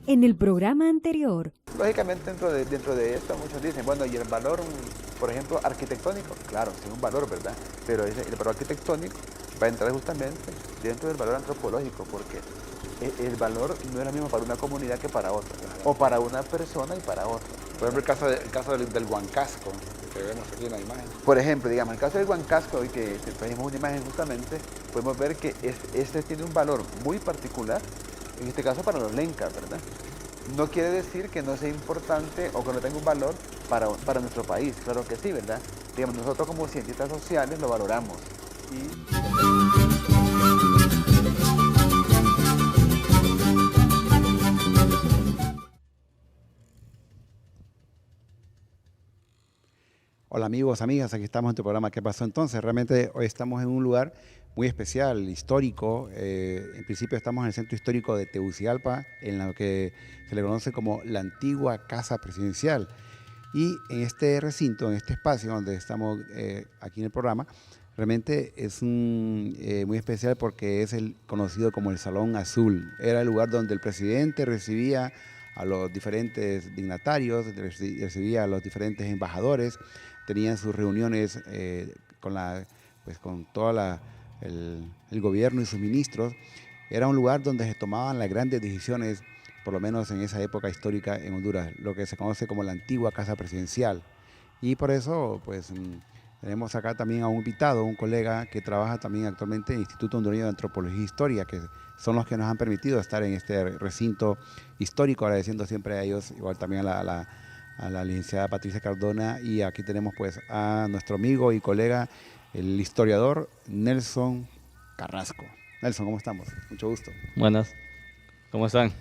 En el programa anterior, Lógicamente dentro de esto muchos dicen, bueno, y el valor, por ejemplo, arquitectónico, claro, sí es un valor, ¿verdad? Pero el valor arquitectónico va a entrar justamente dentro del valor antropológico, porque el valor no es lo mismo para una comunidad que para otra, o para una persona y para otra. Por ejemplo, el caso del Huancasco, que vemos aquí en la imagen. Por ejemplo, digamos, en el caso del Huancasco, hoy que trajimos una imagen justamente, podemos ver que este tiene un valor muy particular, en este caso para los lencas, ¿verdad? No quiere decir que no sea importante o que no tenga un valor para nuestro país, claro que sí, ¿verdad? Digamos, nosotros como cientistas sociales lo valoramos. Hola amigos, amigas, aquí estamos en tu programa ¿Qué pasó entonces? Realmente hoy estamos en un lugar muy especial, histórico. En principio estamos en el centro histórico de Tegucigalpa, en lo que se le conoce como la antigua Casa Presidencial. Y en este recinto, en este espacio donde estamos aquí en el programa, realmente es muy especial porque es el conocido como el Salón Azul. Era el lugar donde el presidente recibía a los diferentes dignatarios, recibía a los diferentes embajadores, tenían sus reuniones con todo el gobierno y sus ministros. Era un lugar donde se tomaban las grandes decisiones, por lo menos en esa época histórica en Honduras, lo que se conoce como la antigua Casa Presidencial. Y por eso, tenemos acá también a un invitado, un colega que trabaja también actualmente en el Instituto Hondureño de Antropología e Historia, que son los que nos han permitido estar en este recinto histórico, agradeciendo siempre a ellos, igual también a la licenciada Patricia Cardona, y aquí tenemos pues a nuestro amigo y colega, el historiador Nelson Carrasco. Nelson, ¿cómo estamos? Mucho gusto. Buenas, ¿cómo están?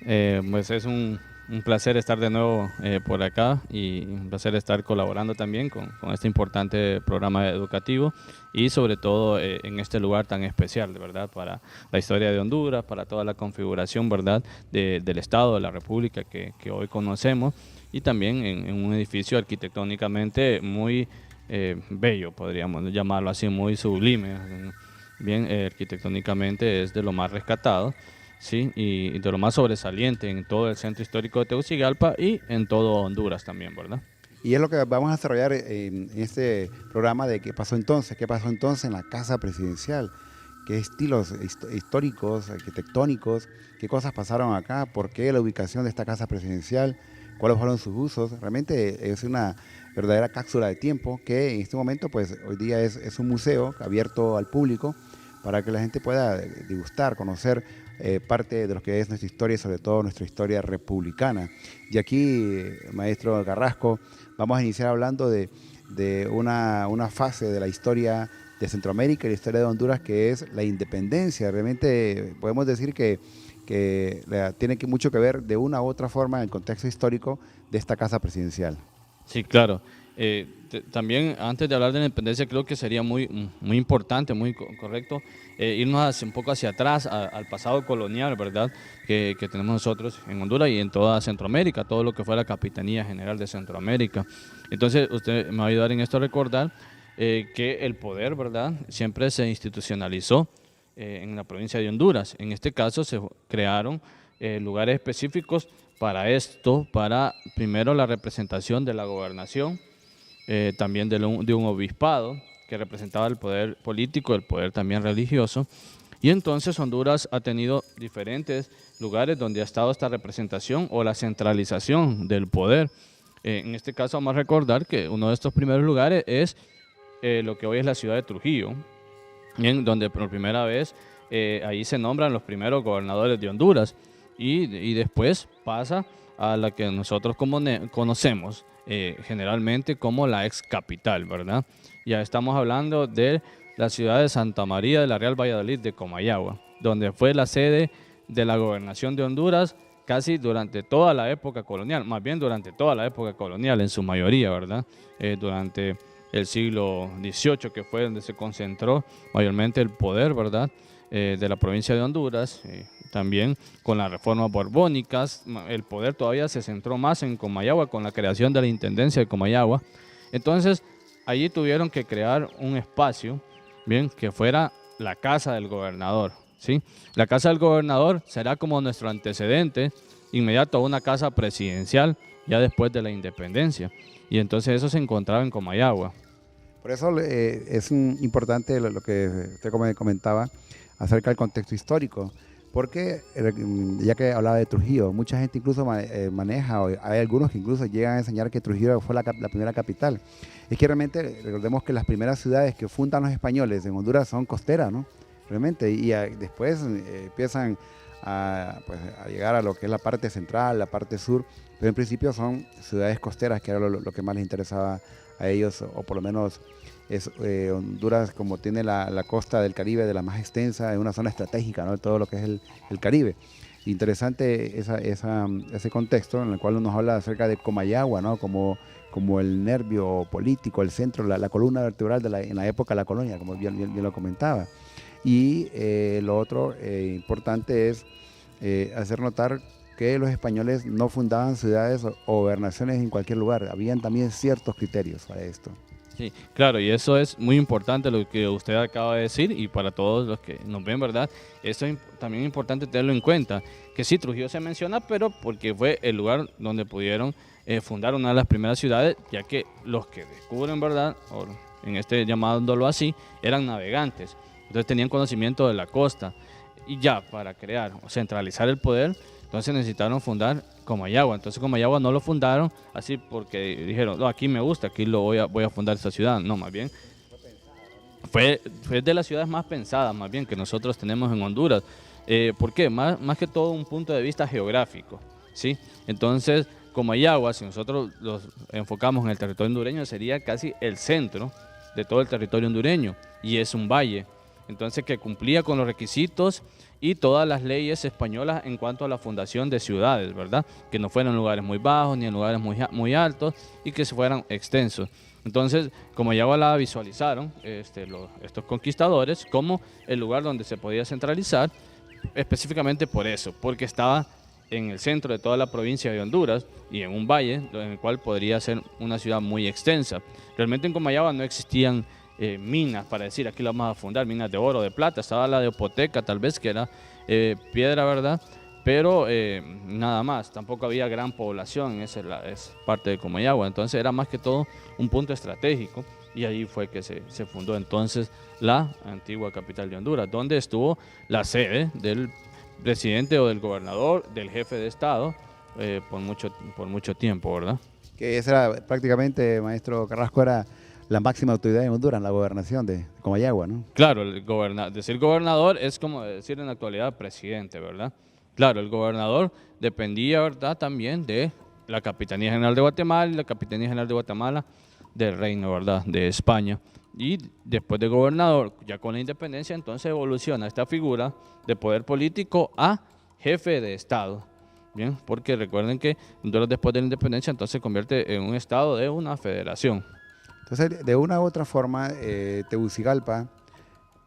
Pues es un placer estar de nuevo por acá y un placer estar colaborando también con este importante programa educativo y sobre todo en este lugar tan especial, de verdad, para la historia de Honduras, para toda la configuración, verdad, del Estado, de la República que hoy conocemos, y también en un edificio arquitectónicamente muy bello, podríamos llamarlo así, muy sublime. Bien, arquitectónicamente es de lo más rescatado, sí, y de lo más sobresaliente en todo el centro histórico de Tegucigalpa y en todo Honduras también, ¿verdad? Y es lo que vamos a desarrollar en este programa de qué pasó entonces en la Casa Presidencial, qué estilos históricos, arquitectónicos, qué cosas pasaron acá, por qué la ubicación de esta Casa Presidencial, cuáles fueron sus usos. Realmente es una verdadera cápsula de tiempo que en este momento, pues hoy día es un museo abierto al público para que la gente pueda degustar, conocer parte de lo que es nuestra historia y sobre todo nuestra historia republicana. Y aquí, maestro Carrasco, vamos a iniciar hablando de una fase de la historia de Centroamérica y la historia de Honduras, que es la independencia. Realmente podemos decir que tiene mucho que ver de una u otra forma en el contexto histórico de esta casa presidencial. Sí, claro. También antes de hablar de la independencia creo que sería muy importante, muy correcto irnos un poco hacia atrás al pasado colonial, ¿verdad? Que tenemos nosotros en Honduras y en toda Centroamérica, todo lo que fue la Capitanía General de Centroamérica. Entonces usted me va a ayudar en esto a recordar que el poder, ¿verdad? Siempre se institucionalizó en la provincia de Honduras. En este caso se crearon lugares específicos para esto, para primero la representación de la gobernación, también de un obispado que representaba el poder político, el poder también religioso. Y entonces Honduras ha tenido diferentes lugares donde ha estado esta representación o la centralización del poder. En este caso vamos a recordar que uno de estos primeros lugares es lo que hoy es la ciudad de Trujillo, en donde por primera vez ahí se nombran los primeros gobernadores de Honduras y después pasa a la que nosotros conocemos generalmente como la ex capital, ¿verdad? Ya estamos hablando de la ciudad de Santa María de la Real Valladolid de Comayagua, donde fue la sede de la gobernación de Honduras casi durante toda la época colonial, más bien durante toda la época colonial en su mayoría, ¿verdad? Durante el siglo XVIII, que fue donde se concentró mayormente el poder, ¿verdad? De la provincia de Honduras. También con las reformas borbónicas, el poder todavía se centró más en Comayagua con la creación de la Intendencia de Comayagua. Entonces, allí tuvieron que crear un espacio, bien, que fuera la casa del gobernador, ¿sí? La casa del gobernador será como nuestro antecedente inmediato a una casa presidencial ya después de la independencia. Y entonces eso se encontraba en Comayagua. Por eso es importante lo que usted comentaba acerca del contexto histórico, porque ya que hablaba de Trujillo, mucha gente incluso maneja, o hay algunos que incluso llegan a enseñar que Trujillo fue la primera capital. Es que realmente recordemos que las primeras ciudades que fundan los españoles en Honduras son costeras, ¿no? Realmente, y después empiezan pues, a llegar a lo que es la parte central, la parte sur, pero en principio son ciudades costeras, que era lo que más les interesaba a ellos, o por lo menos Honduras, como tiene la costa del Caribe de la más extensa, es una zona estratégica, ¿no? De todo lo que es el Caribe. Interesante ese contexto en el cual nos habla acerca de Comayagua, ¿no? Como el nervio político, el centro, la columna vertebral en la época de la colonia, como bien lo comentaba. Y lo otro importante es hacer notar que los españoles no fundaban ciudades o gobernaciones en cualquier lugar, habían también ciertos criterios para esto. Sí, claro, y eso es muy importante lo que usted acaba de decir, y para todos los que nos ven, ¿verdad? Eso es también importante tenerlo en cuenta, que sí, Trujillo se menciona, pero porque fue el lugar donde pudieron fundar una de las primeras ciudades, ya que los que descubren, ¿verdad?, o en este llamándolo así, eran navegantes, entonces tenían conocimiento de la costa, y ya para crear o centralizar el poder, entonces necesitaron fundar Comayagua. Entonces Comayagua no lo fundaron así porque dijeron, no, aquí me gusta, aquí voy a fundar esta ciudad. No, más bien fue de las ciudades más pensadas, más bien, que nosotros tenemos en Honduras. ¿Por qué? Más que todo un punto de vista geográfico, ¿sí? Entonces Comayagua, si nosotros los enfocamos en el territorio hondureño, sería casi el centro de todo el territorio hondureño, y es un valle. Entonces, que cumplía con los requisitos y todas las leyes españolas en cuanto a la fundación de ciudades, ¿verdad? Que no fueran lugares muy bajos ni en lugares muy altos, y que se fueran extensos. Entonces, Comayagua la visualizaron estos conquistadores como el lugar donde se podía centralizar, específicamente por eso, porque estaba en el centro de toda la provincia de Honduras y en un valle en el cual podría ser una ciudad muy extensa. Realmente en Comayagua no existían minas para decir aquí la vamos a fundar, minas de oro, de plata, estaba la de Opoteca tal vez, que era piedra, ¿verdad? Pero nada más, tampoco había gran población, esa es parte de Comayagua, entonces era más que todo un punto estratégico, y ahí fue que se fundó entonces la antigua capital de Honduras, donde estuvo la sede del presidente o del gobernador, del jefe de Estado, por mucho tiempo, ¿verdad? Que esa era prácticamente, maestro Carrasco, era la máxima autoridad en Honduras, la gobernación de Comayagua, ¿no? Claro, decir gobernador es como decir en la actualidad presidente, ¿verdad? Claro, el gobernador dependía, ¿verdad?, también de la Capitanía General de Guatemala y la Capitanía General de Guatemala del Reino, ¿verdad?, de España. Y después de gobernador, ya con la independencia, entonces evoluciona esta figura de poder político a jefe de Estado. Bien, porque recuerden que Honduras después de la independencia entonces se convierte en un estado de una federación. Entonces, de una u otra forma, Tegucigalpa,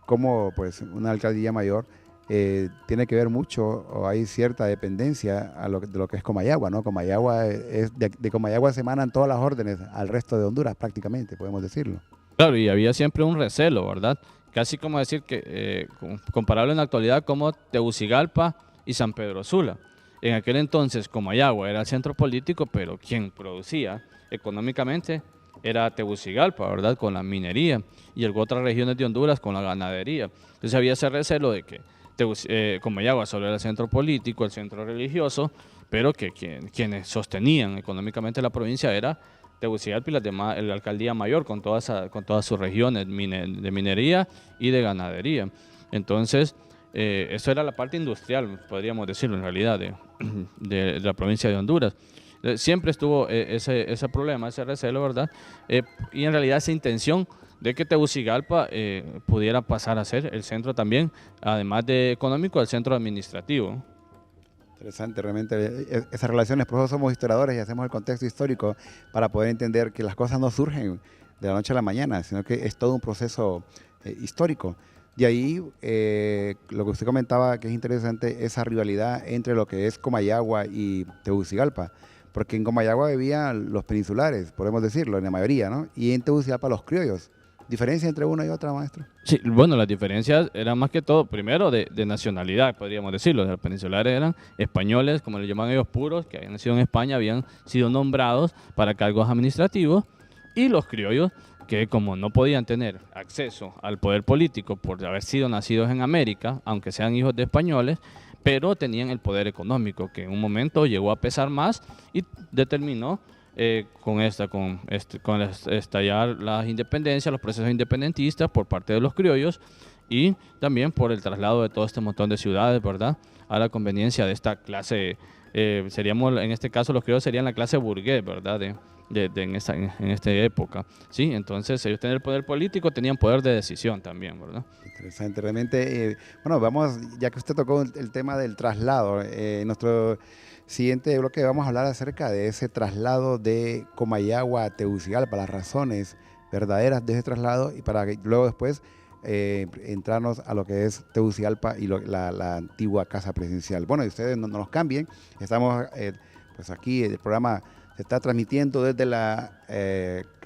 como pues una alcaldía mayor, tiene que ver mucho, o hay cierta dependencia de lo que es Comayagua, ¿no? Comayagua de Comayagua se emanan todas las órdenes al resto de Honduras, prácticamente, podemos decirlo. Claro, y había siempre un recelo, ¿verdad? Casi como decir que, comparable en la actualidad como Tegucigalpa y San Pedro Sula. En aquel entonces Comayagua era el centro político, pero quien producía económicamente era Tegucigalpa, ¿verdad?, con la minería, y otras regiones de Honduras con la ganadería. Entonces había ese recelo de que Comayagua solo era el centro político, el centro religioso, pero que quienes sostenían económicamente la provincia era Tegucigalpa y la alcaldía mayor con todas sus regiones de minería y de ganadería. Entonces, eso era la parte industrial, podríamos decirlo en realidad, de la provincia de Honduras. Siempre estuvo ese problema, ese recelo, ¿verdad? Y en realidad esa intención de que Tegucigalpa pudiera pasar a ser el centro también, además de económico, el centro administrativo. Interesante, realmente esas relaciones, por eso somos historiadores y hacemos el contexto histórico para poder entender que las cosas no surgen de la noche a la mañana, sino que es todo un proceso histórico. De ahí, lo que usted comentaba, que es interesante, esa rivalidad entre lo que es Comayagua y Tegucigalpa, porque en Comayagua vivían los peninsulares, podemos decirlo, en la mayoría, ¿no? Y en Tegucigalpa los criollos, ¿Diferencia entre una y otra, maestro? Sí, bueno, las diferencias eran más que todo, primero, de nacionalidad, podríamos decirlo. Los peninsulares eran españoles, como le llaman ellos, puros, que habían nacido en España, habían sido nombrados para cargos administrativos, y los criollos, que como no podían tener acceso al poder político por haber sido nacidos en América, aunque sean hijos de españoles, pero tenían el poder económico, que en un momento llegó a pesar más y determinó con estallar las independencias, los procesos independentistas por parte de los criollos y también por el traslado de todo este montón de ciudades, ¿verdad?, a la conveniencia de esta clase, seríamos, en este caso los criollos serían la clase burgués, ¿verdad?, en esta época, ¿sí? Entonces ellos tenían el poder político, tenían poder de decisión también, ¿verdad? Interesante, realmente. Bueno, vamos, ya que usted tocó el tema del traslado, en nuestro siguiente bloque vamos a hablar acerca de ese traslado de Comayagua a Tegucigalpa, las razones verdaderas de ese traslado, y para que luego después entrarnos a lo que es Tegucigalpa y la antigua casa presidencial. Bueno, y ustedes no nos cambien, estamos pues aquí, el programa se está transmitiendo desde la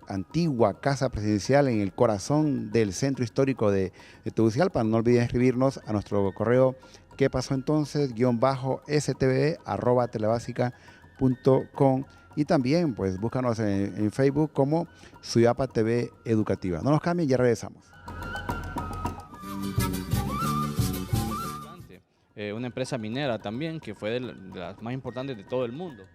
antigua casa presidencial en el corazón del centro histórico de Tegucigalpa. No olviden escribirnos a nuestro correo ¿qué pasó entonces? _stve@telebasica.com, y también pues búscanos en Facebook como Suyapa TV Educativa. No nos cambien, ya regresamos. Una empresa minera también, que fue de las más importantes de todo el mundo.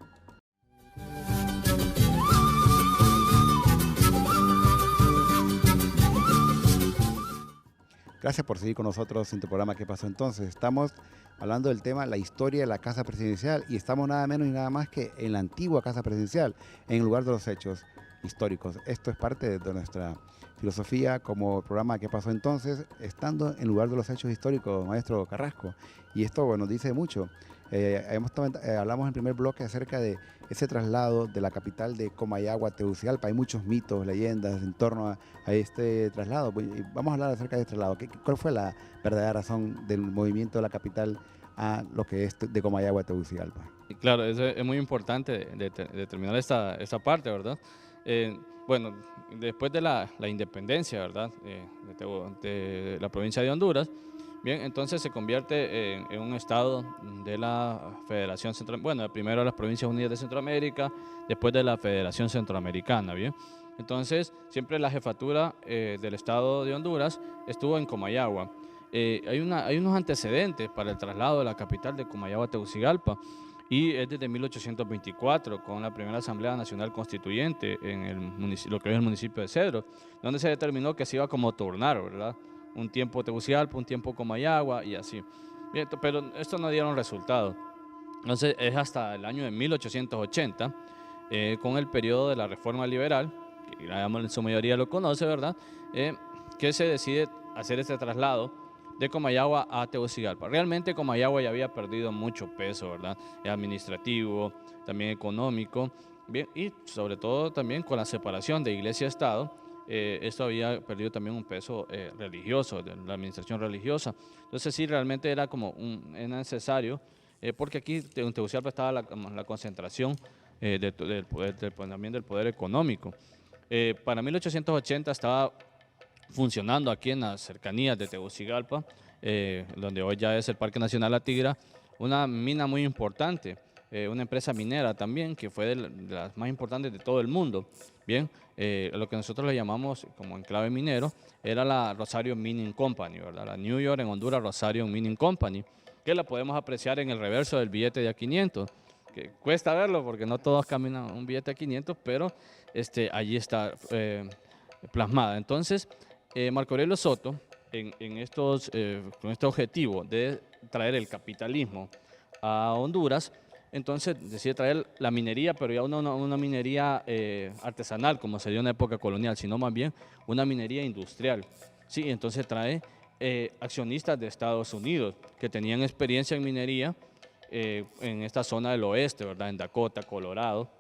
Gracias por seguir con nosotros en tu programa ¿Qué pasó entonces? Estamos hablando del tema, la historia de la casa presidencial, y estamos nada menos y nada más que en la antigua casa presidencial, en el lugar de los hechos históricos. Esto es parte de nuestra filosofía como programa ¿Qué pasó entonces? Estando en lugar de los hechos históricos, maestro Carrasco. Y esto bueno, dice mucho. Hablamos en el primer bloque acerca de ese traslado de la capital de Comayagua a Tegucigalpa. Hay muchos mitos, leyendas en torno a este traslado. Vamos a hablar acerca de este traslado. ¿Cuál fue la verdadera razón del movimiento de la capital a lo que es de Comayagua a Tegucigalpa? Y claro, eso es muy importante determinar esta parte, ¿verdad? Bueno, después de la independencia, ¿verdad?, de la provincia de Honduras, bien, entonces se convierte en un estado de la Federación Central, bueno, primero las Provincias Unidas de Centroamérica, después de la Federación Centroamericana, bien. Entonces, siempre la jefatura del estado de Honduras estuvo en Comayagua. Hay unos antecedentes para el traslado de la capital de Comayagua a Tegucigalpa, y es desde 1824, con la primera Asamblea Nacional Constituyente en lo que es el municipio de Cedro, donde se determinó que se iba como turnar, ¿verdad?, un tiempo Tegucigalpa, un tiempo Comayagua y así. Bien, pero esto no dieron resultado. Entonces es hasta el año de 1880, con el periodo de la Reforma Liberal, que en su mayoría lo conoce, ¿verdad?, que se decide hacer este traslado de Comayagua a Tegucigalpa. Realmente Comayagua ya había perdido mucho peso, ¿verdad?, administrativo, también económico, bien, y sobre todo también con la separación de Iglesia-Estado. Esto había perdido también un peso religioso, de la administración religiosa. Entonces sí, realmente era era necesario, porque aquí en Tegucigalpa estaba la concentración también del poder económico. Para 1880 estaba funcionando aquí en las cercanías de Tegucigalpa, donde hoy ya es el Parque Nacional La Tigra, una mina muy importante, una empresa minera también, que fue de las más importantes de todo el mundo. Bien, lo que nosotros le llamamos como enclave minero era la Rosario Mining Company, ¿verdad?, la New York en Honduras Rosario Mining Company, que la podemos apreciar en el reverso del billete de A500, que cuesta verlo porque no todos caminan un billete de 500, pero allí está plasmada. Entonces, Marco Aurelio Soto, con este objetivo de traer el capitalismo a Honduras, entonces decide traer la minería, pero ya una minería artesanal, como se dio en la época colonial, sino más bien una minería industrial. Sí, entonces trae accionistas de Estados Unidos que tenían experiencia en minería en esta zona del oeste, ¿verdad?, en Dakota, Colorado.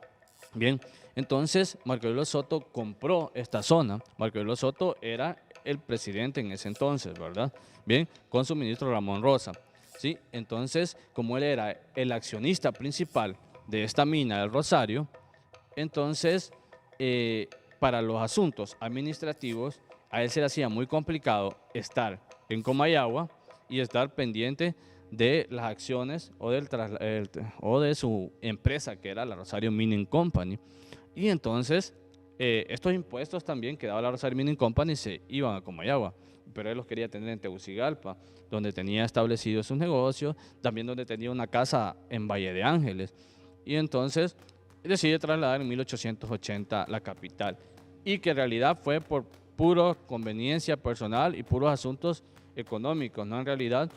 Bien, entonces Marco Aurelio Soto compró esta zona. Marco Aurelio Soto era el presidente en ese entonces, ¿verdad? Bien, con su ministro Ramón Rosa. ¿Sí? Entonces, como él era el accionista principal de esta mina del Rosario, entonces, para los asuntos administrativos, a él se le hacía muy complicado estar en Comayagua y estar pendiente de las acciones o de su empresa, que era la Rosario Mining Company. Y entonces, estos impuestos también que daba la Rosario Mining Company se iban a Comayagua, pero él los quería tener en Tegucigalpa, donde tenía establecidos sus negocios, también donde tenía una casa en Valle de Ángeles. Y entonces decide trasladar en 1880 la capital, y que en realidad fue por pura conveniencia personal y puros asuntos económicos, no en realidad,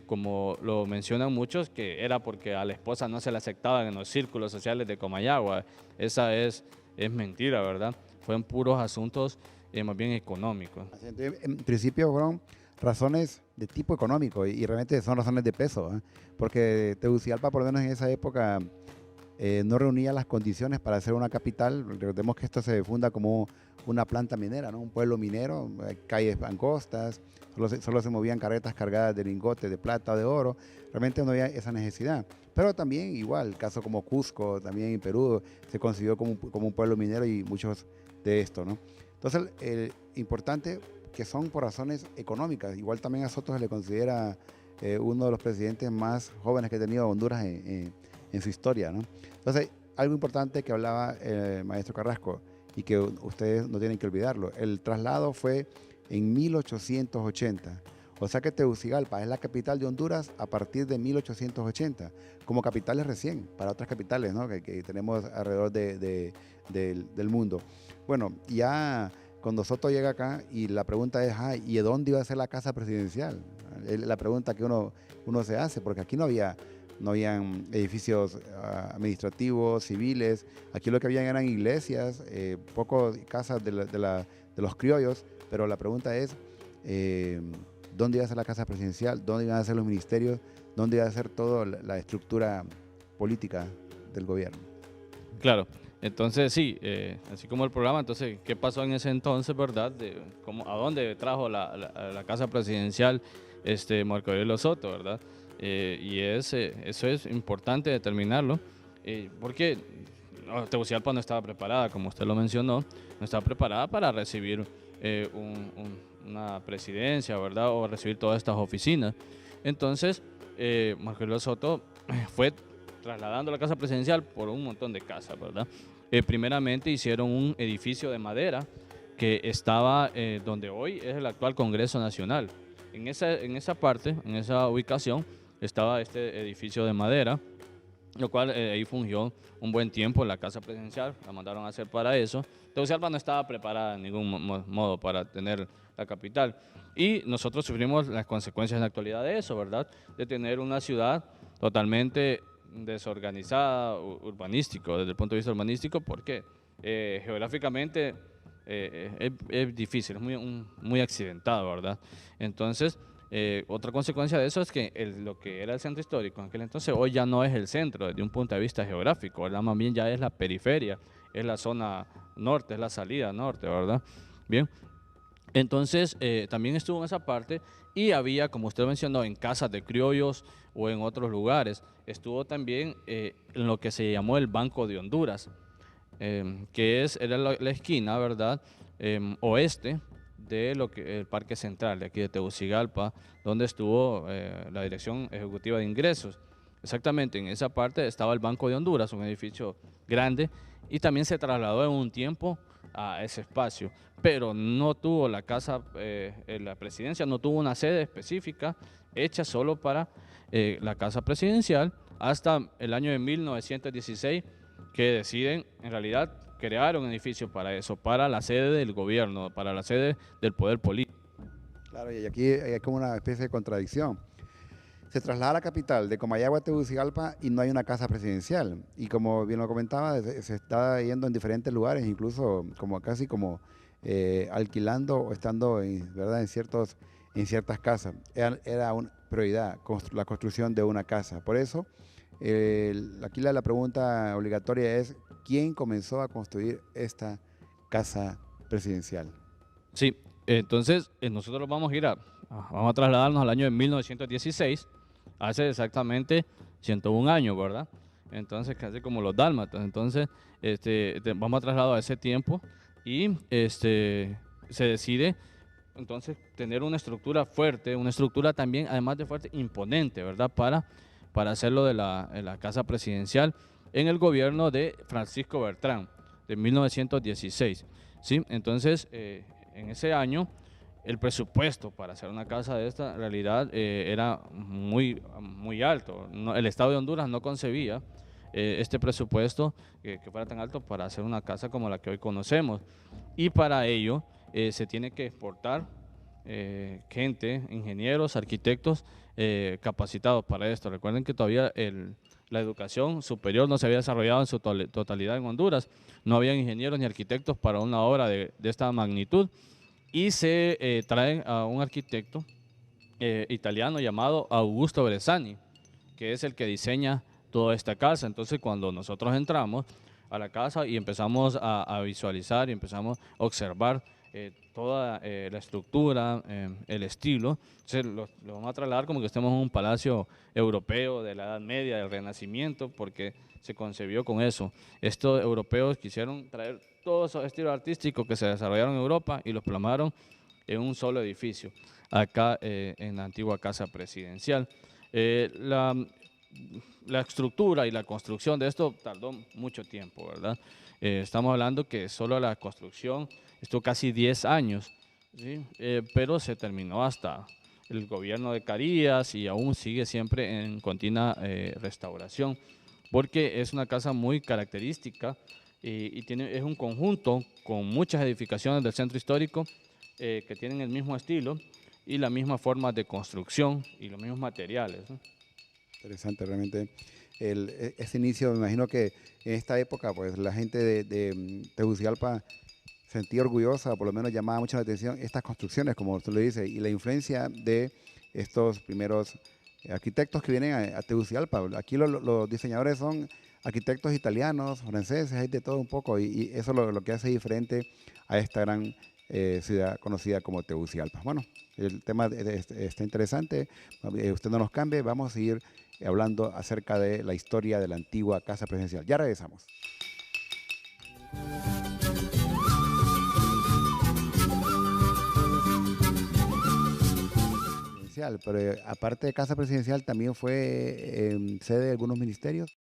como lo mencionan muchos, que era porque a la esposa no se le aceptaban en los círculos sociales de Comayagua. Esa es mentira, ¿verdad? Fueron puros asuntos más bien económicos. Así, entonces, en principio fueron razones de tipo económico y realmente son razones de peso, ¿eh? Porque Tegucigalpa, por lo menos en esa época, no reunía las condiciones para ser una capital. Recordemos que esto se funda como una planta minera, ¿no? Un pueblo minero, calles angostas, solo se movían carretas cargadas de lingotes de plata o de oro. Realmente no había esa necesidad. Pero también igual, caso como Cusco, también en Perú, se concibió como un pueblo minero y muchos de esto, ¿no? Entonces, importante que son por razones económicas. Igual también a Soto se le considera uno de los presidentes más jóvenes que ha tenido Honduras en su historia, ¿no? Entonces, algo importante que hablaba el maestro Carrasco y que ustedes no tienen que olvidarlo, el traslado fue en 1880. O sea que Tegucigalpa es la capital de Honduras a partir de 1880, como capitales recién, para otras capitales, ¿no? que tenemos alrededor del mundo. Bueno, ya cuando Soto llega acá y la pregunta es, ¿y de dónde iba a ser la casa presidencial? Es la pregunta que uno se hace, porque aquí no habían edificios administrativos, civiles. Aquí lo que habían eran iglesias, pocas casas de los criollos, pero la pregunta es, ¿dónde iba a ser la casa presidencial? ¿Dónde iban a ser los ministerios? ¿Dónde iba a ser toda la estructura política del gobierno? Claro, entonces sí, así como el programa, entonces, ¿qué pasó en ese entonces, verdad? ¿A dónde trajo la casa presidencial Marco Aurelio Soto, verdad? Y eso es importante determinarlo, porque Tegucigalpa no estaba preparada, como usted lo mencionó, no estaba preparada para recibir una presidencia, ¿verdad? O recibir todas estas oficinas. Entonces, Marco Aurelio Soto fue trasladando la casa presidencial por un montón de casas, ¿verdad? Primeramente hicieron un edificio de madera que estaba donde hoy es el actual Congreso Nacional. En esa parte, en esa ubicación, estaba este edificio de madera, lo cual ahí fungió un buen tiempo la casa presidencial, la mandaron a hacer para eso. Tegucigalpa no estaba preparada en ningún modo para tener la capital, y nosotros sufrimos las consecuencias en la actualidad de eso, ¿verdad? De tener una ciudad totalmente desorganizada, urbanístico, desde el punto de vista urbanístico, porque geográficamente es difícil, es muy accidentado, ¿verdad? Entonces, otra consecuencia de eso es que lo que era el centro histórico en aquel entonces hoy ya no es el centro desde un punto de vista geográfico, ¿verdad? Más bien ya es la periferia, es la zona norte, es la salida norte, ¿verdad? Bien, entonces también estuvo en esa parte, y había, como usted mencionó, en casas de criollos o en otros lugares. Estuvo también en lo que se llamó el Banco de Honduras, que era la esquina, ¿verdad? Oeste de el Parque Central de aquí de Tegucigalpa, donde estuvo la Dirección Ejecutiva de Ingresos. Exactamente en esa parte estaba el Banco de Honduras, un edificio grande, y también se trasladó en un tiempo a ese espacio, pero no tuvo la presidencia no tuvo una sede específica hecha solo para la casa presidencial, hasta el año de 1916, que deciden en realidad crear un edificio para eso, para la sede del gobierno, para la sede del poder político. Claro, y aquí hay como una especie de contradicción. Se traslada a la capital de Comayagua a Tegucigalpa y no hay una casa presidencial. Y como bien lo comentaba, se está yendo en diferentes lugares, incluso casi como alquilando o estando ¿verdad? en ciertas casas. Era una prioridad la construcción de una casa. Por eso, aquí la pregunta obligatoria es, ¿quién comenzó a construir esta casa presidencial? Sí, entonces nosotros vamos a trasladarnos al año de 1916, hace exactamente 101 años, ¿verdad? Entonces, casi como los dálmatas. Entonces, vamos a trasladar a ese tiempo, y se decide entonces tener una estructura fuerte, una estructura también, además de fuerte, imponente, ¿verdad? Para hacerlo de la casa presidencial en el gobierno de Francisco Bertrán, de 1916, ¿sí? Entonces, en ese año, el presupuesto para hacer una casa de esta en realidad era muy alto. El Estado de Honduras no concebía este presupuesto que fuera tan alto para hacer una casa como la que hoy conocemos. Y para ello se tiene que exportar gente, ingenieros, arquitectos capacitados para esto. Recuerden que todavía la educación superior no se había desarrollado en su totalidad en Honduras. No había ingenieros ni arquitectos para una obra de esta magnitud. Y se traen a un arquitecto italiano llamado Augusto Bressani, que es el que diseña toda esta casa. Entonces, cuando nosotros entramos a la casa y empezamos a visualizar y empezamos a observar toda la estructura, el estilo, entonces lo vamos a trasladar como que estemos en un palacio europeo de la Edad Media, del Renacimiento, porque se concebió con eso. Estos europeos quisieron traer todos esos estilos artísticos que se desarrollaron en Europa y los plasmaron en un solo edificio, acá en la antigua casa presidencial. La estructura y la construcción de esto tardó mucho tiempo, ¿verdad? Estamos hablando que solo la construcción estuvo casi 10 años, ¿sí? Pero se terminó hasta el gobierno de Carías y aún sigue siempre en continua restauración, porque es una casa muy característica y es un conjunto con muchas edificaciones del centro histórico que tienen el mismo estilo y la misma forma de construcción y los mismos materiales, ¿no? Interesante, realmente. Ese inicio, me imagino que en esta época, pues la gente de Tegucigalpa sentía orgullosa, por lo menos llamaba mucho la atención estas construcciones, como usted le dice, y la influencia de estos primeros arquitectos que vienen a Tegucigalpa. Aquí los diseñadores son arquitectos italianos, franceses, hay de todo un poco, y eso es lo que hace diferente a esta gran ciudad conocida como Tegucigalpa. Bueno, el tema está interesante, usted no nos cambie, vamos a seguir hablando acerca de la historia de la antigua casa presidencial. Ya regresamos. Pero aparte de casa presidencial también fue sede de algunos ministerios.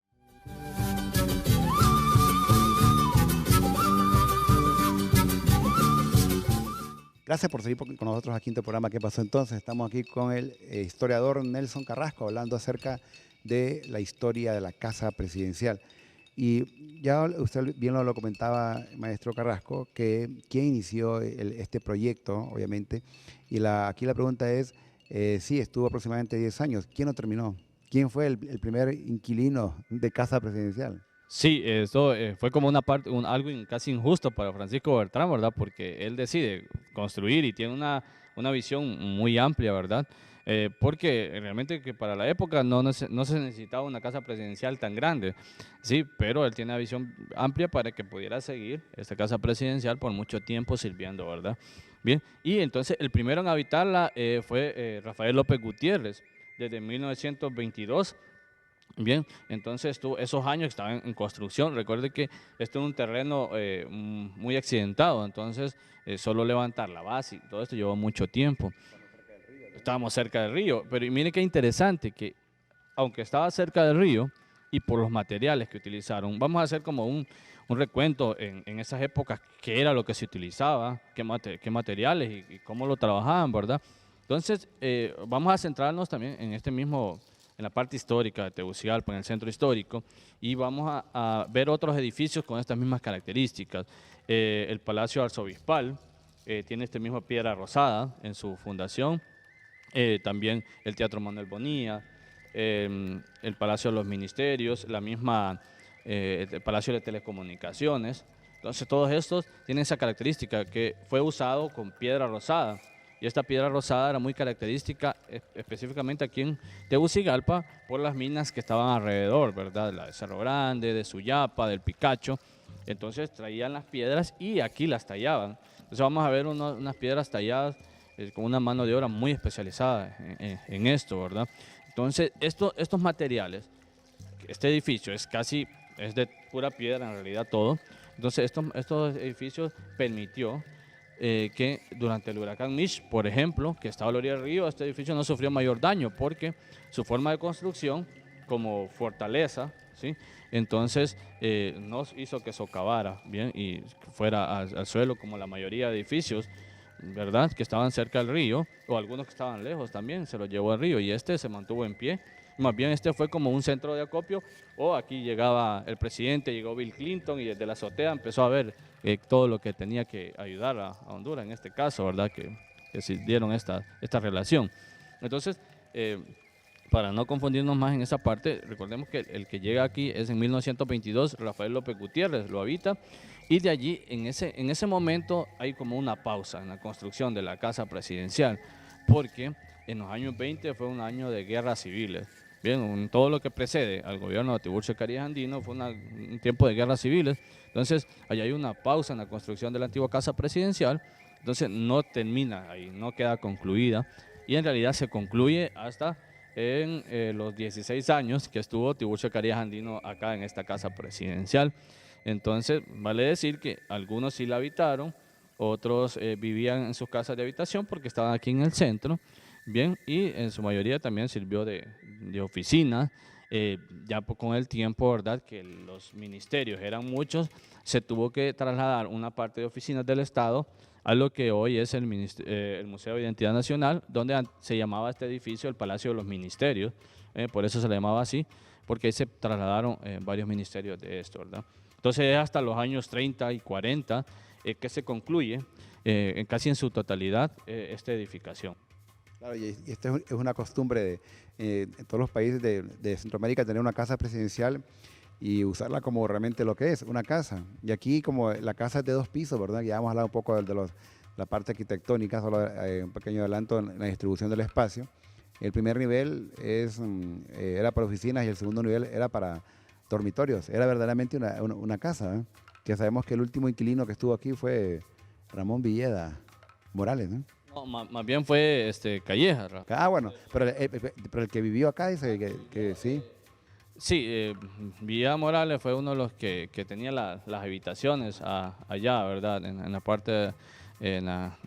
Gracias por seguir con nosotros aquí en este programa. ¿Qué pasó entonces? Estamos aquí con el historiador Nelson Carrasco hablando acerca de la historia de la casa presidencial. Y ya usted bien lo comentaba, maestro Carrasco, que quién inició este proyecto, obviamente. Y aquí la pregunta es, sí, estuvo aproximadamente 10 años. ¿Quién lo terminó? ¿Quién fue el primer inquilino de casa presidencial? Sí, esto fue como algo casi injusto para Francisco Bertrán, ¿verdad? Porque él decide construir y tiene una visión muy amplia, ¿verdad? Porque realmente que para la época no se necesitaba una casa presidencial tan grande, sí, pero él tiene una visión amplia para que pudiera seguir esta casa presidencial por mucho tiempo sirviendo, ¿verdad? Bien, y entonces el primero en habitarla fue Rafael López Gutiérrez, desde 1922. Bien, entonces esos años estaban en construcción. Recuerde que esto es un terreno muy accidentado, entonces solo levantar la base y todo esto llevó mucho tiempo. Estábamos cerca del río, pero mire qué interesante que aunque estaba cerca del río y por los materiales que utilizaron, vamos a hacer como un recuento en esas épocas, qué era lo que se utilizaba, qué materiales y cómo lo trabajaban, ¿verdad? Entonces vamos a centrarnos también en la parte histórica de Tegucigalpa, en el centro histórico, y vamos a ver otros edificios con estas mismas características. El Palacio Arzobispal tiene esta misma piedra rosada en su fundación, también el Teatro Manuel Bonilla, el Palacio de los Ministerios, el Palacio de Telecomunicaciones. Entonces todos estos tienen esa característica que fue usado con piedra rosada. Y esta piedra rosada era muy característica específicamente aquí en Tegucigalpa por las minas que estaban alrededor, ¿verdad? La de Cerro Grande, de Suyapa, del Picacho. Entonces traían las piedras y aquí las tallaban. Entonces vamos a ver unas piedras talladas con una mano de obra muy especializada en esto, ¿verdad? Entonces estos materiales, este edificio es de pura piedra en realidad todo. Entonces estos edificios permitió que durante el huracán Mitch, por ejemplo, que estaba a la orilla del río, este edificio no sufrió mayor daño porque su forma de construcción como fortaleza, ¿sí? Entonces no hizo que socavara, ¿bien? Y fuera al suelo como la mayoría de edificios, ¿verdad? Que estaban cerca del río, o algunos que estaban lejos también, se los llevó al río y este se mantuvo en pie. Más bien este fue como un centro de acopio, o aquí llegaba el presidente, llegó Bill Clinton y desde la azotea empezó a ver todo lo que tenía que ayudar a Honduras en este caso, ¿verdad? Que se dieron esta relación. Entonces, para no confundirnos más en esa parte, recordemos que el que llega aquí es en 1922, Rafael López Gutiérrez lo habita, y de allí, en ese momento, hay como una pausa en la construcción de la casa presidencial, porque en los años 20 fue un año de guerras civiles. Bien, todo lo que precede al gobierno de Tiburcio Carías Andino fue un tiempo de guerras civiles, entonces allá hay una pausa en la construcción de la antigua casa presidencial, entonces no termina ahí, no queda concluida, y en realidad se concluye hasta en los 16 años que estuvo Tiburcio Carías Andino acá en esta casa presidencial. Entonces, vale decir que algunos sí la habitaron, otros vivían en sus casas de habitación porque estaban aquí en el centro, bien, y en su mayoría también sirvió de oficina. Ya con el tiempo, ¿verdad?, que los ministerios eran muchos, se tuvo que trasladar una parte de oficinas del Estado a lo que hoy es el Museo de Identidad Nacional, donde se llamaba este edificio el Palacio de los Ministerios, por eso se le llamaba así, porque ahí se trasladaron varios ministerios de esto, ¿verdad? Entonces es hasta los años 30 y 40 que se concluye casi en su totalidad esta edificación. Claro, y esta es una costumbre en todos los países de Centroamérica tener una casa presidencial y usarla como realmente lo que es, una casa. Y aquí como la casa es de 2 pisos, ¿verdad? Ya hemos hablado un poco de la parte arquitectónica, solo un pequeño adelanto en la distribución del espacio. El primer nivel era para oficinas y el segundo nivel era para dormitorios. Era verdaderamente una casa, ¿eh? Que sabemos que el último inquilino que estuvo aquí fue Ramón Villeda Morales, ¿no? No, más bien fue Calleja. Bueno, pero el que vivió acá dice que sí. Sí, Villa Morales fue uno de los que tenía las habitaciones allá, ¿verdad? En la parte, en la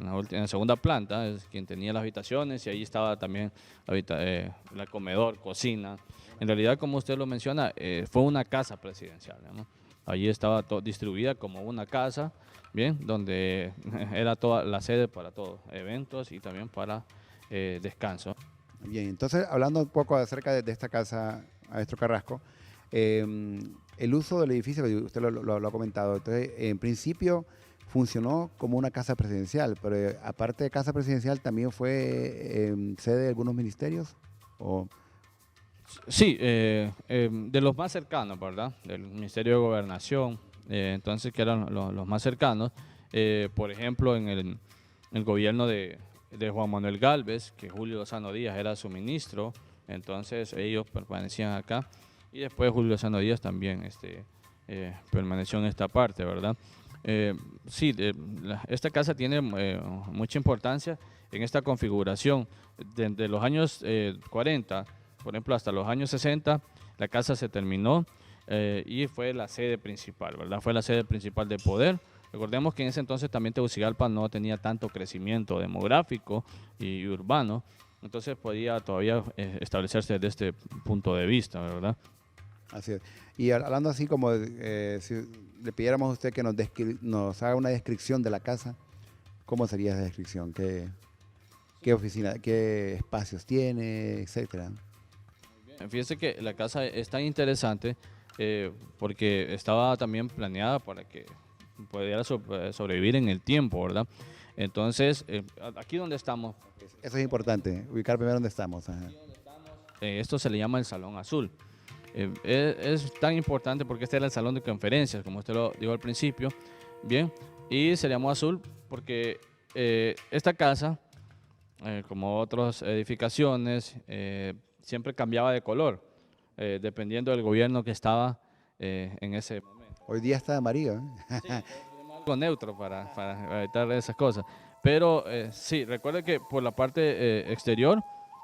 segunda planta, es quien tenía las habitaciones y ahí estaba también la comedor, cocina. En realidad, como usted lo menciona, fue una casa presidencial, ¿no? Allí estaba distribuida como una casa, bien, donde era toda la sede para todos, eventos y también para descanso. Bien, entonces hablando un poco acerca de esta casa, maestro Carrasco, el uso del edificio, usted lo ha comentado, entonces en principio funcionó como una casa presidencial, pero aparte de casa presidencial también fue sede de algunos ministerios. Sí, de los más cercanos, ¿verdad? Del Ministerio de Gobernación, entonces que eran los más cercanos. Por ejemplo, en el gobierno de Juan Manuel Gálvez, que Julio Lozano Díaz era su ministro, entonces ellos permanecían acá. Y después Julio Lozano Díaz también permaneció en esta parte, ¿verdad? Sí, esta casa tiene mucha importancia en esta configuración. Desde los años 40, por ejemplo, hasta los años 60, la casa se terminó y fue la sede principal, ¿verdad? Fue la sede principal de poder. Recordemos que en ese entonces también Tegucigalpa no tenía tanto crecimiento demográfico y urbano, entonces podía todavía establecerse desde este punto de vista, ¿verdad? Así es. Y hablando así como si le pidiéramos a usted que nos haga una descripción de la casa, ¿cómo sería esa descripción? ¿Qué oficina, qué espacios tiene, etcétera? Fíjese que la casa es tan interesante porque estaba también planeada para que pudiera sobrevivir en el tiempo, ¿verdad? Entonces, aquí donde estamos. Eso es importante, ubicar primero dónde estamos. Ajá. Esto se le llama el Salón Azul. Es tan importante porque este era el salón de conferencias, como usted lo dijo al principio, bien, y se llamó Azul porque esta casa, como otras edificaciones, siempre cambiaba de color, dependiendo del gobierno que estaba en ese momento. Hoy día está amarillo, ¿eh? Sí, algo neutro para evitar esas cosas. Pero sí, recuerde que por la parte exterior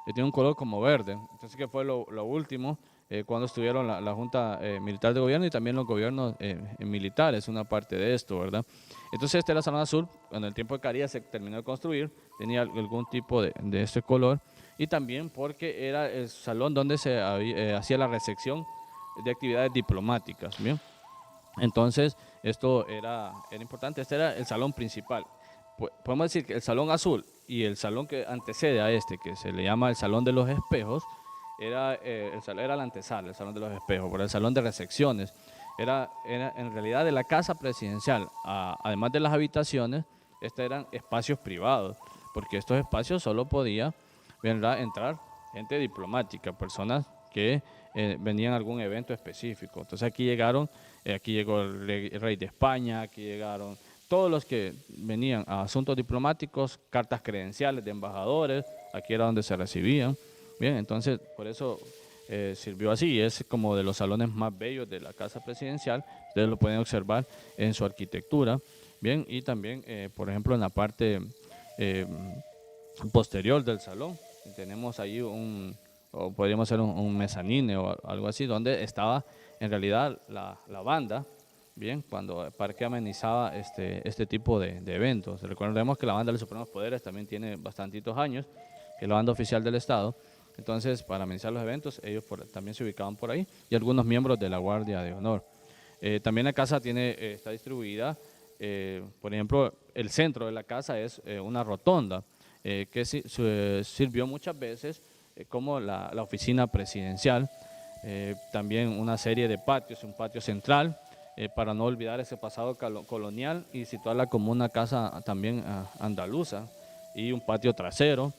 tiene un color como verde. Entonces, que fue lo último cuando estuvieron la Junta Militar de Gobierno y también los gobiernos militares, una parte de esto, ¿verdad? Entonces este era el Salón Azul, cuando el tiempo de Carías se terminó de construir, tenía algún tipo de este color, y también porque era el salón donde se hacía la recepción de actividades diplomáticas, ¿bien? Entonces esto era importante, este era el salón principal. Podemos decir que el Salón Azul y el salón que antecede a este, que se le llama el Salón de los Espejos, era la antesala, el Salón de los Espejos, por el Salón de Recepciones. Era en realidad de la casa presidencial, además de las habitaciones, estos eran espacios privados, porque estos espacios solo podía, ¿verdad?, entrar gente diplomática, personas que venían a algún evento específico. Entonces aquí llegó el rey de España, aquí llegaron todos los que venían a asuntos diplomáticos, cartas credenciales de embajadores, aquí era donde se recibían. Bien, entonces por eso sirvió así, es como de los salones más bellos de la casa presidencial, ustedes lo pueden observar en su arquitectura, bien, y también, por ejemplo, en la parte posterior del salón, tenemos ahí o podríamos ser un mezanine o algo así, donde estaba en realidad la banda, bien, cuando el parque amenizaba este tipo de eventos. Recordemos que la banda de los Supremos Poderes también tiene bastantitos años, que es la banda oficial del Estado. Entonces, para amenizar los eventos, ellos también se ubicaban por ahí, y algunos miembros de la Guardia de Honor. También la casa está distribuida, por ejemplo, el centro de la casa es una rotonda, que sirvió muchas veces como la oficina presidencial, también una serie de patios, un patio central, para no olvidar ese pasado colonial y situarla como una casa también andaluza, y un patio trasero.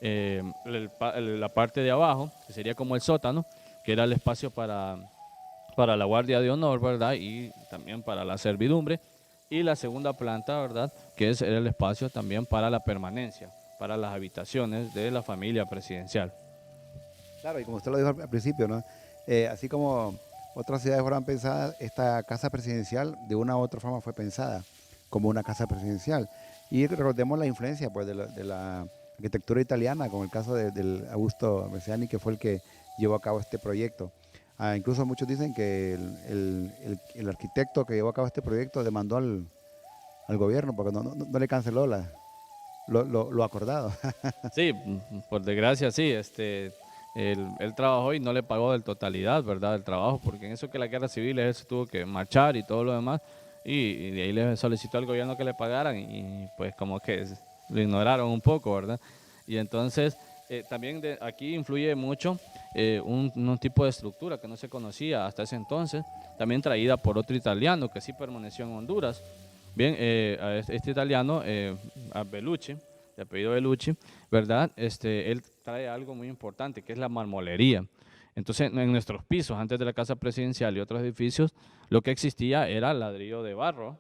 La parte de abajo, que sería como el sótano, que era el espacio para la Guardia de Honor, ¿verdad?, y también para la servidumbre, y la segunda planta, ¿verdad?, que era el espacio también para la permanencia, para las habitaciones de la familia presidencial. Claro, y como usted lo dijo al principio, ¿no? Así como otras ciudades fueron pensadas, esta casa presidencial de una u otra forma fue pensada como una casa presidencial. Y recordemos la influencia, pues, de la arquitectura italiana, como el caso del Augusto Messiani, que fue el que llevó a cabo este proyecto. Incluso muchos dicen que el arquitecto que llevó a cabo este proyecto demandó al gobierno porque no le canceló lo acordado. Sí, por desgracia sí, él trabajó y no le pagó de totalidad, ¿verdad?, el trabajo, porque en eso que la guerra civil él se tuvo que marchar y todo lo demás, y de ahí le solicitó al gobierno que le pagaran, y pues como que lo ignoraron un poco, ¿verdad? Y entonces también aquí influye mucho un tipo de estructura que no se conocía hasta ese entonces, también traída por otro italiano que sí permaneció en Honduras. Bien, a este italiano, a Bellucci, de apellido Bellucci, ¿verdad? Él trae algo muy importante, que es la marmolería. Entonces, en nuestros pisos, antes de la casa presidencial y otros edificios, lo que existía era ladrillo de barro,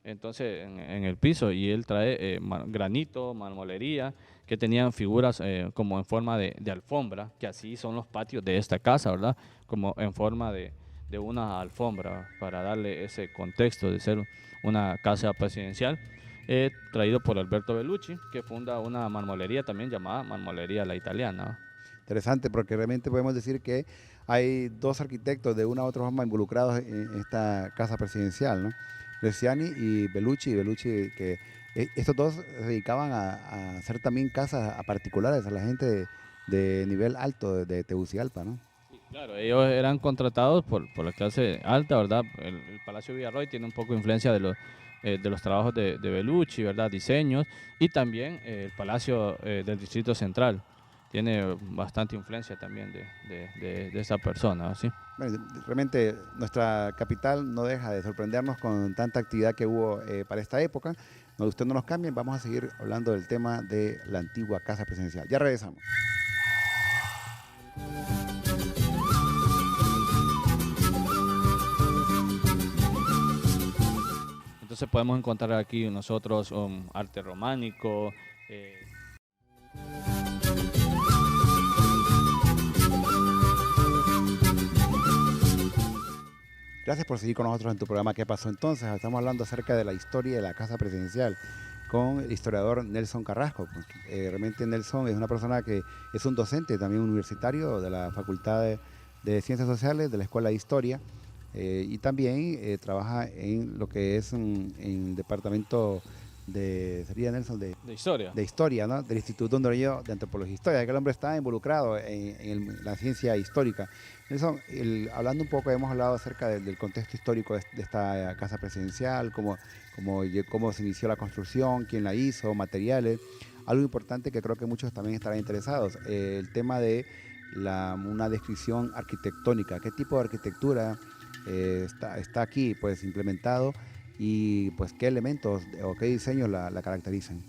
entonces en el piso, y él trae granito, marmolería, que tenían figuras como en forma de alfombra, que así son los patios de esta casa, ¿verdad? Como en forma de una alfombra, para darle ese contexto de ser una casa presidencial, traído por Alberto Bellucci, que funda una marmolería también llamada Marmolería La Italiana. Interesante, porque realmente podemos decir que hay dos arquitectos de una u otra forma involucrados en esta casa presidencial, ¿no? Bresciani y Bellucci, que estos dos se dedicaban a hacer también casas a particulares, a la gente de nivel alto de Tegucigalpa, ¿no? Claro, ellos eran contratados por la clase alta, ¿verdad? El Palacio Villarroy tiene un poco de influencia de los trabajos de Bellucci, ¿verdad? Diseños, y también el Palacio del Distrito Central tiene bastante influencia también de esa persona, ¿sí? Bueno, realmente nuestra capital no deja de sorprendernos con tanta actividad que hubo para esta época. Usted no nos cambien, vamos a seguir hablando del tema de la antigua casa presidencial. Ya regresamos. Entonces podemos encontrar aquí nosotros arte románico. Gracias por seguir con nosotros en tu programa ¿Qué pasó entonces? Estamos hablando acerca de la historia de la casa presidencial con el historiador Nelson Carrasco. Realmente Nelson es una persona que es un docente también universitario de la Facultad de Ciencias Sociales de la Escuela de Historia y también trabaja en lo que es en departamento sería Nelson, De historia. de Historia, ¿no? Del Instituto Hondureño de Antropología e Historia, que el hombre está involucrado la ciencia histórica. Nelson, hablando un poco, hemos hablado acerca del contexto histórico de esta casa presidencial, cómo se inició la construcción, quién la hizo, materiales. Algo importante que creo que muchos también estarán interesados, el tema de una descripción arquitectónica, qué tipo de arquitectura está aquí pues implementado y pues qué elementos o qué diseños la caracterizan.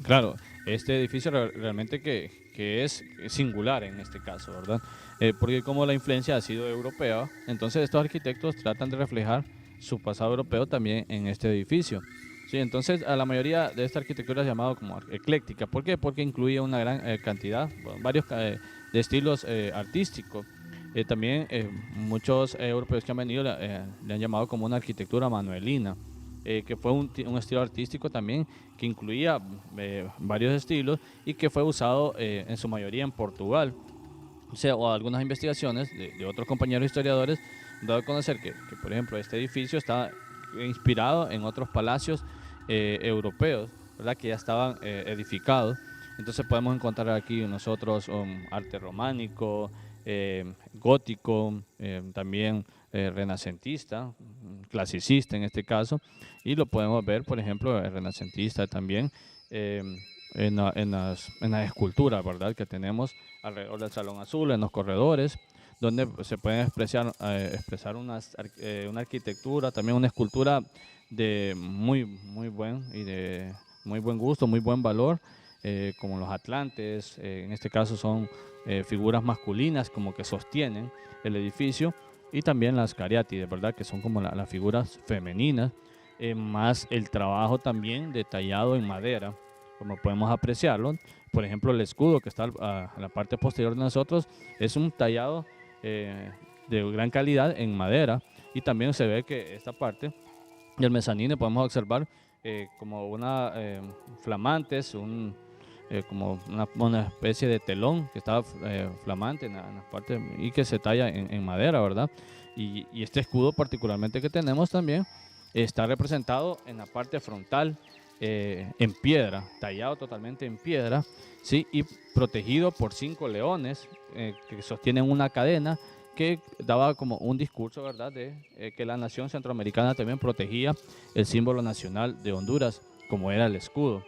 Claro, este edificio realmente que es singular en este caso, ¿verdad? Porque como la influencia ha sido europea, entonces estos arquitectos tratan de reflejar su pasado europeo también en este edificio. Sí, entonces a la mayoría de esta arquitectura es llamado como ecléctica. ¿Por qué? Porque incluye una gran cantidad, varios de estilos artísticos. También muchos europeos que han venido le han llamado como una arquitectura manuelina. Que fue un estilo artístico también que incluía varios estilos y que fue usado en su mayoría en Portugal. O sea, o algunas investigaciones de otros compañeros historiadores han dado a conocer que, por ejemplo, este edificio está inspirado en otros palacios europeos, ¿verdad? Que ya estaban edificados. Entonces podemos encontrar aquí nosotros arte románico, gótico, también renacentista, clasicista en este caso, y lo podemos ver, por ejemplo, renacentista también en las esculturas, ¿verdad? Que tenemos alrededor del Salón Azul, en los corredores, donde se pueden expresar una arquitectura, también una escultura de muy buen gusto, muy buen valor, como los atlantes, en este caso son figuras masculinas como que sostienen el edificio, y también las cariátides, ¿verdad? Que son como las figuras femeninas, más el trabajo también detallado en madera, como podemos apreciarlo. Por ejemplo, el escudo que está a la parte posterior de nosotros es un tallado de gran calidad en madera, y también se ve que esta parte del mezanino podemos observar como flamantes, como una especie de telón que está flamante en la parte y que se talla en madera, ¿verdad? Y este escudo particularmente que tenemos también está representado en la parte frontal en piedra, tallado totalmente en piedra, ¿sí? Y protegido por 5 leones que sostienen una cadena que daba como un discurso, ¿verdad? De que la nación centroamericana también protegía el símbolo nacional de Honduras, como era el escudo.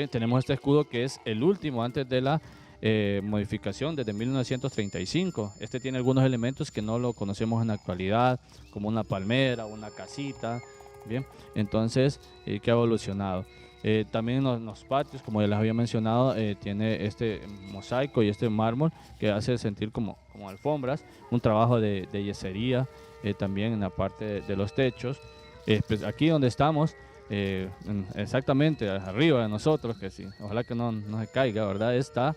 Tenemos este escudo que es el último antes de la modificación desde 1935. Este tiene algunos elementos que no lo conocemos en la actualidad, como una palmera, una casita, bien, entonces que ha evolucionado. También en los patios, como ya les había mencionado, tiene este mosaico y este mármol que hace sentir como alfombras, un trabajo de yesería también en la parte de los techos. Pues aquí donde estamos, exactamente arriba de nosotros, que sí, ojalá que no se caiga, ¿verdad? Está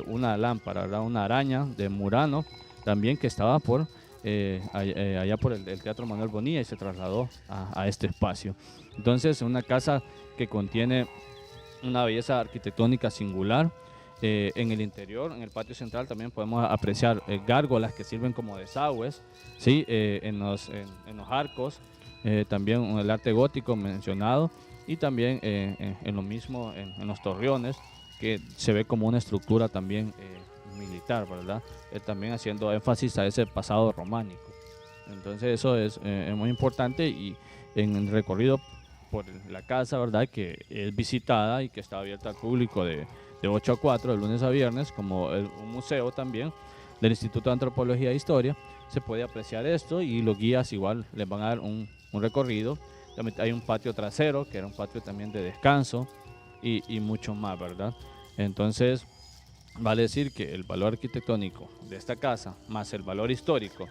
una lámpara, ¿verdad? Una araña de Murano también que estaba allá por el Teatro Manuel Bonilla y se trasladó a este espacio. Entonces, una casa que contiene una belleza arquitectónica singular. En el interior, en el patio central, también podemos apreciar gárgolas que sirven como desagües, ¿sí? En los arcos, también el arte gótico mencionado, y también en lo mismo en los torreones, que se ve como una estructura también militar, ¿verdad? También haciendo énfasis a ese pasado románico. Entonces eso es muy importante, y en el recorrido por la casa, ¿verdad? Que es visitada y que está abierta al público de 8 a 4, de lunes a viernes, como un museo también del Instituto de Antropología e Historia, se puede apreciar esto, y los guías igual les van a dar un recorrido. También hay un patio trasero, que era un patio también de descanso, y mucho más, ¿verdad? Entonces, vale decir que el valor arquitectónico de esta casa, más el valor histórico,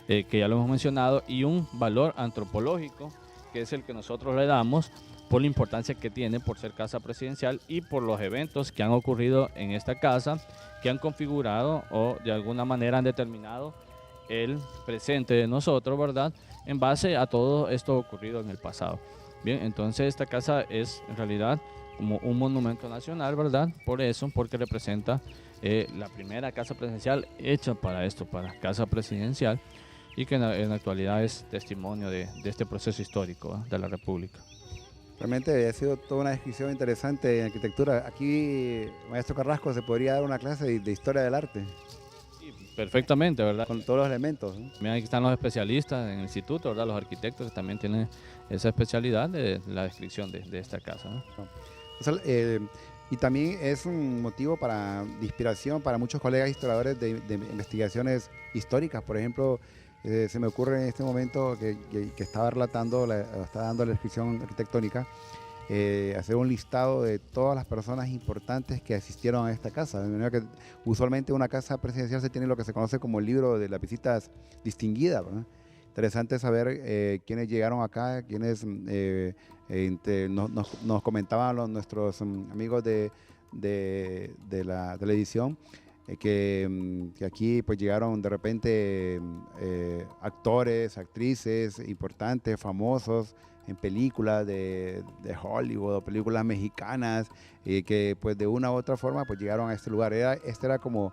que ya lo hemos mencionado, y un valor antropológico, que es el que nosotros le damos por la importancia que tiene por ser casa presidencial y por los eventos que han ocurrido en esta casa, que han configurado o de alguna manera han determinado el presente de nosotros, ¿verdad? En base a todo esto ocurrido en el pasado. Bien, entonces esta casa es en realidad como un monumento nacional, ¿verdad? Por eso, porque representa la primera casa presidencial hecha para esto, para casa presidencial, y que en la actualidad es testimonio de este proceso histórico, ¿eh?, de la República. Realmente ha sido toda una descripción interesante en arquitectura. Aquí, maestro Carrasco, se podría dar una clase de historia del arte, Sí, perfectamente, ¿verdad? con todos los elementos, ¿no? También aquí están los especialistas en el instituto, ¿verdad? Los arquitectos que también tienen esa especialidad de la descripción de esta casa, ¿no? O sea, y también es un motivo de inspiración para muchos colegas historiadores de investigaciones históricas. Por ejemplo, se me ocurre en este momento que estaba relatando, estaba dando la descripción arquitectónica, hacer un listado de todas las personas importantes que asistieron a esta casa. De manera que usualmente una casa presidencial se tiene lo que se conoce como el libro de las visitas distinguidas, ¿verdad? Interesante saber quiénes llegaron acá, quiénes nos comentaban nuestros amigos de la edición, que aquí pues llegaron de repente actores, actrices importantes, famosos en películas de Hollywood o películas mexicanas, que pues de una u otra forma pues llegaron a este lugar. Este era como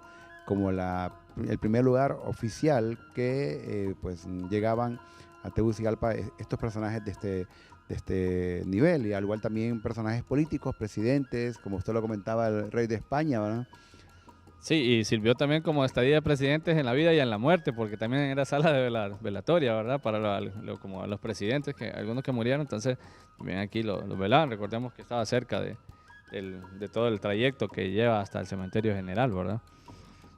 el primer lugar oficial que pues llegaban a Tegucigalpa estos personajes de este nivel, y al igual también personajes políticos, presidentes, como usted lo comentaba, el rey de España, ¿verdad? Sí, y sirvió también como estadía de presidentes en la vida y en la muerte, porque también era sala de velatoria, ¿verdad? Para como los presidentes, que algunos que murieron, entonces también aquí los velaban. Recordemos que estaba cerca de todo el trayecto que lleva hasta el cementerio general, ¿verdad?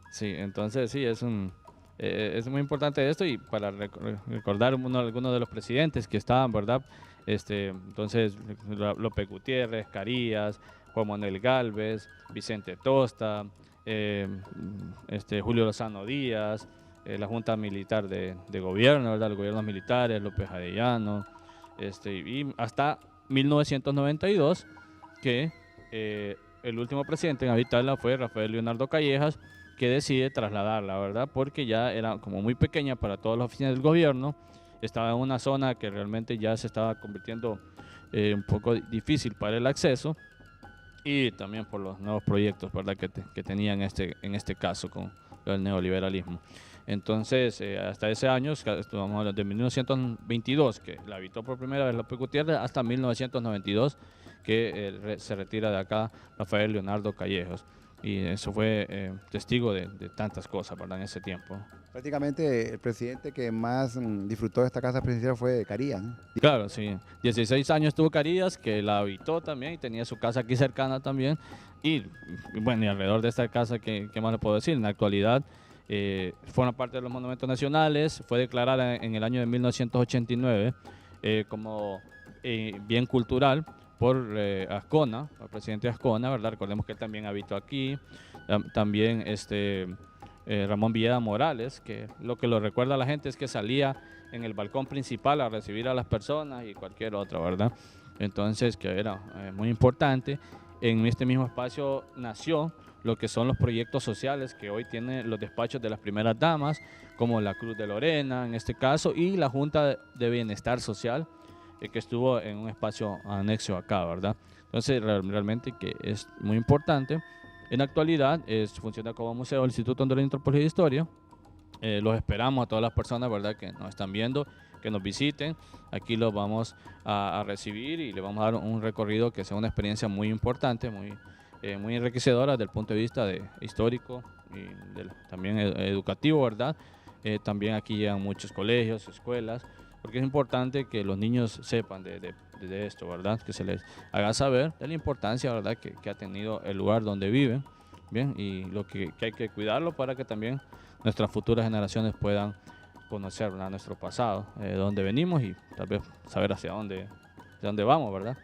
Sí, entonces sí, es muy importante esto, y para recordar algunos de los presidentes que estaban, ¿verdad? Entonces, López Gutiérrez, Carías, Juan Manuel Gálvez, Vicente Tosta, Julio Lozano Díaz, la Junta Militar de Gobierno, ¿verdad? Los gobiernos militares, López Arellano, y hasta 1992, que el último presidente en habitarla fue Rafael Leonardo Callejas, que decide trasladarla, ¿verdad? Porque ya era como muy pequeña para todas las oficinas del gobierno, estaba en una zona que realmente ya se estaba convirtiendo un poco difícil para el acceso, y también por los nuevos proyectos, ¿verdad?, que tenían en este caso con el neoliberalismo. Entonces, hasta ese año, vamos a hablar de 1922, que la habitó por primera vez López Gutiérrez, hasta 1992, que se retira de acá Rafael Leonardo Callejos. Y eso fue testigo de tantas cosas, ¿verdad?, en ese tiempo. Prácticamente el presidente que más disfrutó de esta casa presidencial fue Carías, ¿no? Claro, sí. 16 años tuvo Carías, que la habitó también y tenía su casa aquí cercana también. Y bueno, y alrededor de esta casa, ¿qué más le puedo decir? En la actualidad forma parte de los monumentos nacionales, fue declarada en el año de 1989 como bien cultural por Ascona, el presidente Ascona, ¿verdad? Recordemos que él también habitó aquí. También Ramón Villeda Morales, que lo recuerda a la gente es que salía en el balcón principal a recibir a las personas y cualquier otro, ¿verdad? Entonces, que era muy importante. En este mismo espacio nació lo que son los proyectos sociales que hoy tienen los despachos de las primeras damas, como la Cruz de Lorena en este caso, y la Junta de Bienestar Social, que estuvo en un espacio anexo acá, ¿verdad? Entonces, realmente que es muy importante. En la actualidad funciona como museo del Instituto Hondureño de Antropología e Historia. Los esperamos a todas las personas, ¿verdad?, que nos están viendo, que nos visiten. Aquí los vamos a recibir y le vamos a dar un recorrido que sea una experiencia muy importante, muy enriquecedora desde el punto de vista histórico y también educativo, ¿verdad? También aquí llegan muchos colegios, escuelas, porque es importante que los niños sepan de esto, ¿verdad? Que se les haga saber de la importancia, ¿verdad?, que ha tenido el lugar donde viven, ¿bien? Y lo que hay que cuidarlo para que también nuestras futuras generaciones puedan conocer, ¿verdad?, nuestro pasado, de dónde venimos, y tal vez saber de dónde vamos, ¿verdad?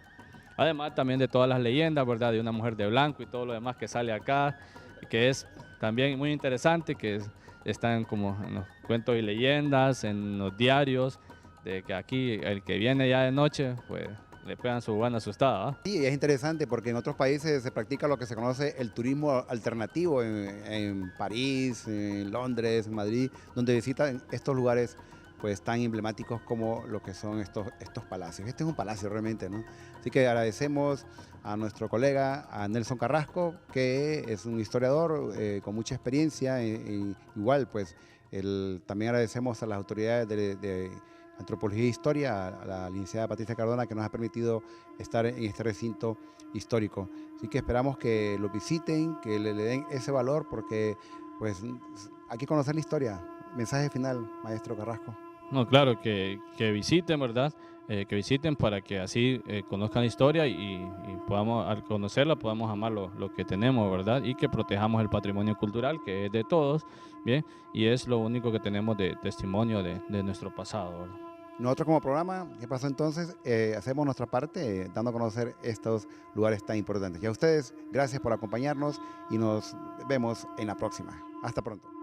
Además también de todas las leyendas, ¿verdad?, de una mujer de blanco y todo lo demás que sale acá, que es también muy interesante, que están como en los cuentos y leyendas, en los diarios, de que aquí el que viene ya de noche, pues le pegan su buena asustada, ¿eh? Sí, es interesante porque en otros países se practica lo que se conoce el turismo alternativo, en París, en Londres, en Madrid, donde visitan estos lugares pues tan emblemáticos como lo que son estos palacios. Este es un palacio realmente, ¿no? Así que agradecemos a nuestro colega, a Nelson Carrasco, que es un historiador con mucha experiencia, igual pues también agradecemos a las autoridades de Antropología e Historia, a la licenciada Patricia Cardona, que nos ha permitido estar en este recinto histórico. Así que esperamos que lo visiten, que le den ese valor, porque pues hay que conocer la historia. Mensaje final, maestro Carrasco. No, claro, que visiten, ¿verdad? Que visiten para que así conozcan la historia y podamos, al conocerla, podamos amar lo que tenemos, ¿verdad? Y que protejamos el patrimonio cultural, que es de todos, ¿bien? Y es lo único que tenemos de testimonio de nuestro pasado, ¿verdad? Nosotros como programa, ¿qué pasó entonces? Hacemos nuestra parte dando a conocer estos lugares tan importantes. Y a ustedes, gracias por acompañarnos y nos vemos en la próxima. Hasta pronto.